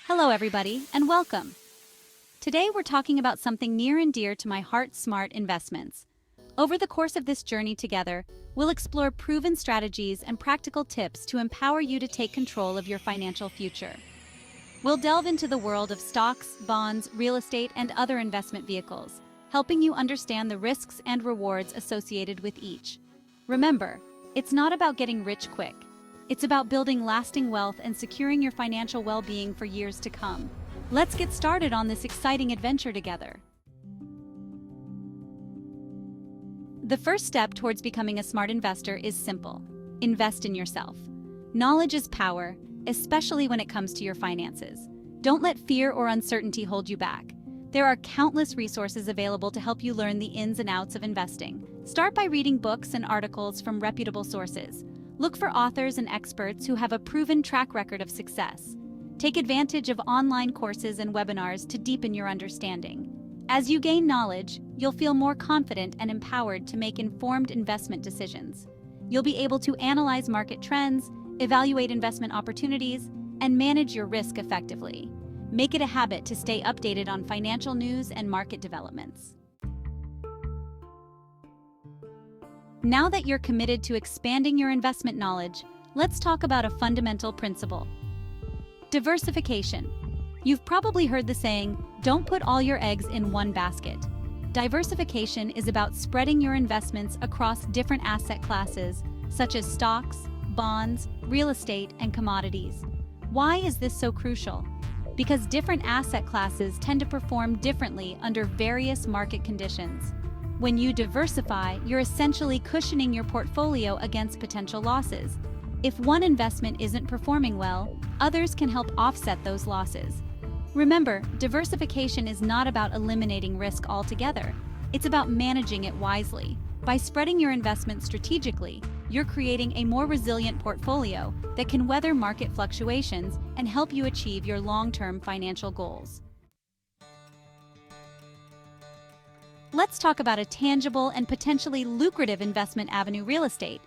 Hello, everybody, and welcome. Today, we're talking about something near and dear to my heart: smart investments. Over the course of this journey together, we'll explore proven strategies and practical tips to empower you to take control of your financial future. We'll delve into the world of stocks, bonds, real estate, and other investment vehicles, helping you understand the risks and rewards associated with each. Remember, it's not about getting rich quick. It's about building lasting wealth and securing your financial well-being for years to come. Let's get started on this exciting adventure together. The first step towards becoming a smart investor is simple: invest in yourself. Knowledge is power, especially when it comes to your finances. Don't let fear or uncertainty hold you back. There are countless resources available to help you learn the ins and outs of investing. Start by reading books and articles from reputable sources. Look for authors and experts who have a proven track record of success. Take advantage of online courses and webinars to deepen your understanding. As you gain knowledge, you'll feel more confident and empowered to make informed investment decisions. You'll be able to analyze market trends, evaluate investment opportunities, and manage your risk effectively. Make it a habit to stay updated on financial news and market developments. Now that you're committed to expanding your investment knowledge, let's talk about a fundamental principle: diversification. You've probably heard the saying, "Don't put all your eggs in one basket." Diversification is about spreading your investments across different asset classes, such as stocks, bonds, real estate, and commodities. Why is this so crucial? Because different asset classes tend to perform differently under various market conditions. When you diversify, you're essentially cushioning your portfolio against potential losses. If one investment isn't performing well, others can help offset those losses. Remember, diversification is not about eliminating risk altogether. It's about managing it wisely. By spreading your investments strategically, you're creating a more resilient portfolio that can weather market fluctuations and help you achieve your long-term financial goals. Let's talk about a tangible and potentially lucrative investment avenue: real estate.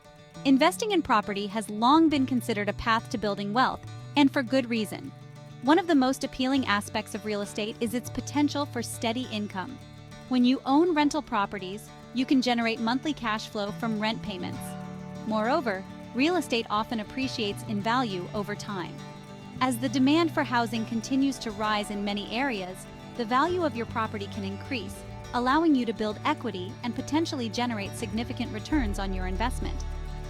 Investing in property has long been considered a path to building wealth, and for good reason. One of the most appealing aspects of real estate is its potential for steady income. When you own rental properties, you can generate monthly cash flow from rent payments. Moreover, real estate often appreciates in value over time. As the demand for housing continues to rise in many areas, the value of your property can increase, allowing you to build equity and potentially generate significant returns on your investment.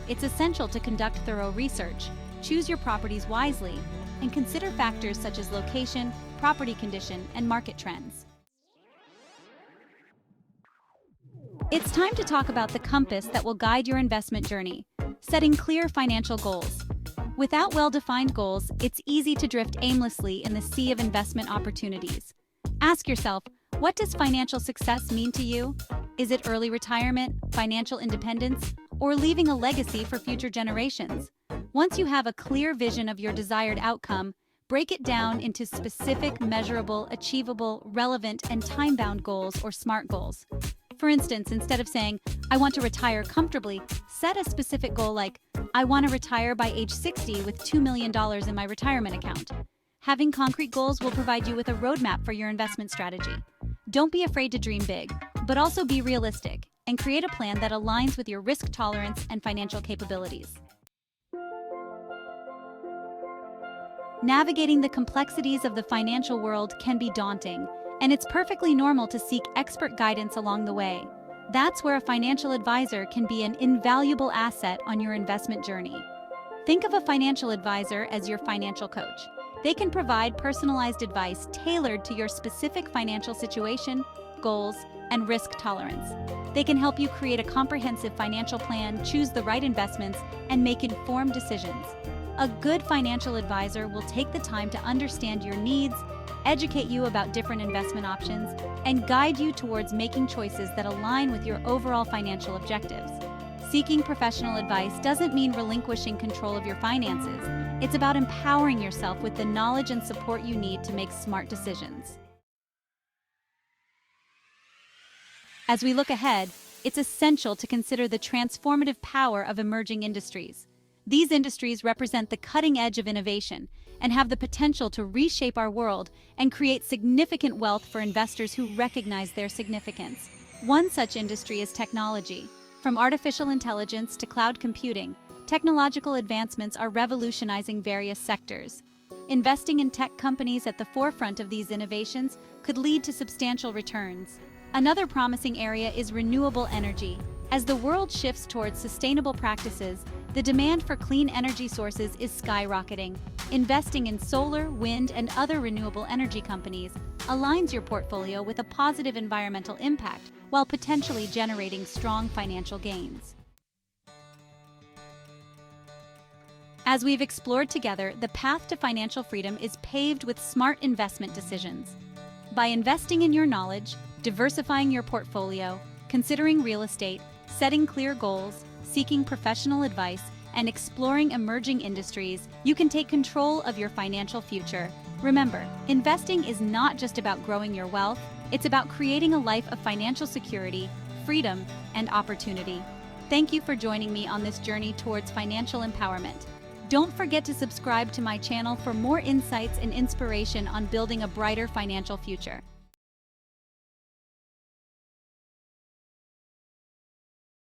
It's essential to conduct thorough research, choose your properties wisely, and consider factors such as location, property condition, and market trends. It's time to talk about the compass that will guide your investment journey: setting clear financial goals. Without well-defined goals, it's easy to drift aimlessly in the sea of investment opportunities. Ask yourself, what does financial success mean to you? Is it early retirement, financial independence, or leaving a legacy for future generations? Once you have a clear vision of your desired outcome, break it down into specific, measurable, achievable, relevant, and time-bound goals, or SMART goals. For instance, instead of saying, "I want to retire comfortably," set a specific goal like, "I want to retire by age 60 with $2 million in my retirement account." Having concrete goals will provide you with a roadmap for your investment strategy. Don't be afraid to dream big, but also be realistic and create a plan that aligns with your risk tolerance and financial capabilities. Navigating the complexities of the financial world can be daunting, and it's perfectly normal to seek expert guidance along the way. That's where a financial advisor can be an invaluable asset on your investment journey. Think of a financial advisor as your financial coach. They can provide personalized advice tailored to your specific financial situation, goals, and risk tolerance. They can help you create a comprehensive financial plan, choose the right investments, and make informed decisions. A good financial advisor will take the time to understand your needs, educate you about different investment options, and guide you towards making choices that align with your overall financial objectives. Seeking professional advice doesn't mean relinquishing control of your finances. It's about empowering yourself with the knowledge and support you need to make smart decisions. As we look ahead, it's essential to consider the transformative power of emerging industries. These industries represent the cutting edge of innovation and have the potential to reshape our world and create significant wealth for investors who recognize their significance. One such industry is technology. From artificial intelligence to cloud computing, technological advancements are revolutionizing various sectors. Investing in tech companies at the forefront of these innovations could lead to substantial returns. Another promising area is renewable energy. As the world shifts towards sustainable practices, the demand for clean energy sources is skyrocketing. Investing in solar, wind, and other renewable energy companies aligns your portfolio with a positive environmental impact while potentially generating strong financial gains. As we've explored together, the path to financial freedom is paved with smart investment decisions. By investing in your knowledge, diversifying your portfolio, considering real estate, setting clear goals, seeking professional advice, and exploring emerging industries, you can take control of your financial future. Remember, investing is not just about growing your wealth, it's about creating a life of financial security, freedom, and opportunity. Thank you for joining me on this journey towards financial empowerment. Don't forget to subscribe to my channel for more insights and inspiration on building a brighter financial future.